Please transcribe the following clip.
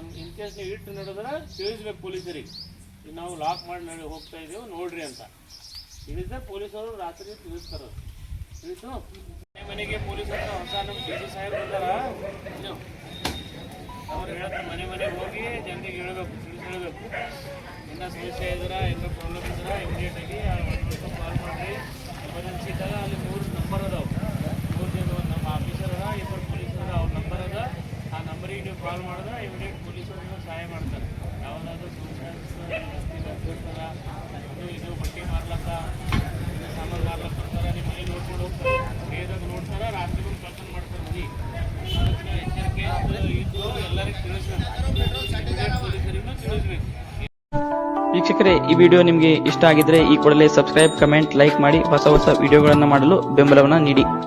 ಒಂದು in case ನೀವು ಇಟ್ಟು ನಡೆದ್ರೆ ತಿಳಿಸ್ಬೇಕು ಪೊಲೀಸರಿಗೆ, ನಾವು ಲಾಕ್ ಮಾಡಿ ಹೋಗ್ತಾ ಇದ್ದೀವಿ ನೋಡ್ರಿ ಅಂತ ತಿಳಿದ್ರೆ ಪೊಲೀಸರು ರಾತ್ರಿ ತಿಳಿಸ್ತಾರೆ. ತಿಳಿಸು ಮನೆಗೆ ಪೊಲೀಸರು ಹೊಸ ನಮ್ಮ ಡಿ ಸಿ ಸಾಹೇಬ್ ಬಂದಾರ, ಅವ್ರು ಹೇಳ್ತಾರೆ ಮನೆ ಮನೆಗೆ ಹೋಗಿ ಜನರಿಗೆ ಹೇಳಬೇಕು, ಹೇಳಬೇಕು ಇನ್ನೂ ಸಮಸ್ಯೆ ಇದ್ರೆ ಏನೋ ಪ್ರಾಬ್ಲಮ್ ಇದ್ರೆ ಇಮಿಡಿಯೇಟಾಗಿ ಕಾಲ್ ಮಾಡಿರಿ. ಎಮರ್ಜೆನ್ಸಿ ಇದ್ದಾಗ ಅಲ್ಲಿ 3 ನಂಬರ್ ಅದಾವೆ, 3 ಜನ ನಮ್ಮ ಆಫೀಸರ್ ಅದ, 2 ಪೊಲೀಸರು ಅವ್ರ ನಂಬರ್ ಅದ. ಆ ನಂಬರಿಗೆ ನೀವು ಕಾಲ್ ಮಾಡಿದ್ರೆ ಇಮಿಡಿಯೇಟ್ ಪೊಲೀಸರು ಸಹಾಯ ಮಾಡ್ತಾರೆ. ಯಾವುದಾದ್ರೂ ಇದು ಬಟ್ಟೆ ಮಾರ್ಲಕ್ಕ ಸಾಮಾನು ಮಾರ್ಲಕ್ಕ ಬರ್ತಾರೆ, ನಿಮ್ಮ ಮನೆ ನೋಡ್ಕೊಂಡು ಹೋಗ್ತಾರೆ, ಡೇದಾಗ ನೋಡ್ತಾರೆ, ರಾತ್ರಿ ಬಂದು ಕಳ್ತನ ಮಾಡ್ತಾರೆ ಮನೆ. ಅದಕ್ಕೆ ಎಚ್ಚರಿಕೆ ಇದ್ದು ಎಲ್ಲರಿಗೂ ತಿಳಿಸ್ಬೇಕು, ಪೊಲೀಸರಿಗೂ ತಿಳಿಸ್ಬೇಕು. ವೀಕ್ಷಕರೇ, ಈ ವಿಡಿಯೋ ನಿಮಗೆ ಇಷ್ಟ ಆಗಿದ್ರೆ ಈ ಕೂಡಲೇ ಸಬ್ಸ್ಕ್ರೈಬ್, ಕಮೆಂಟ್, ಲೈಕ್ ಮಾಡಿ ಹೊಸ ಹೊಸ ವಿಡಿಯೋಗಳನ್ನು ಮಾಡಲು ಬೆಂಬಲವನ್ನು ನೀಡಿ.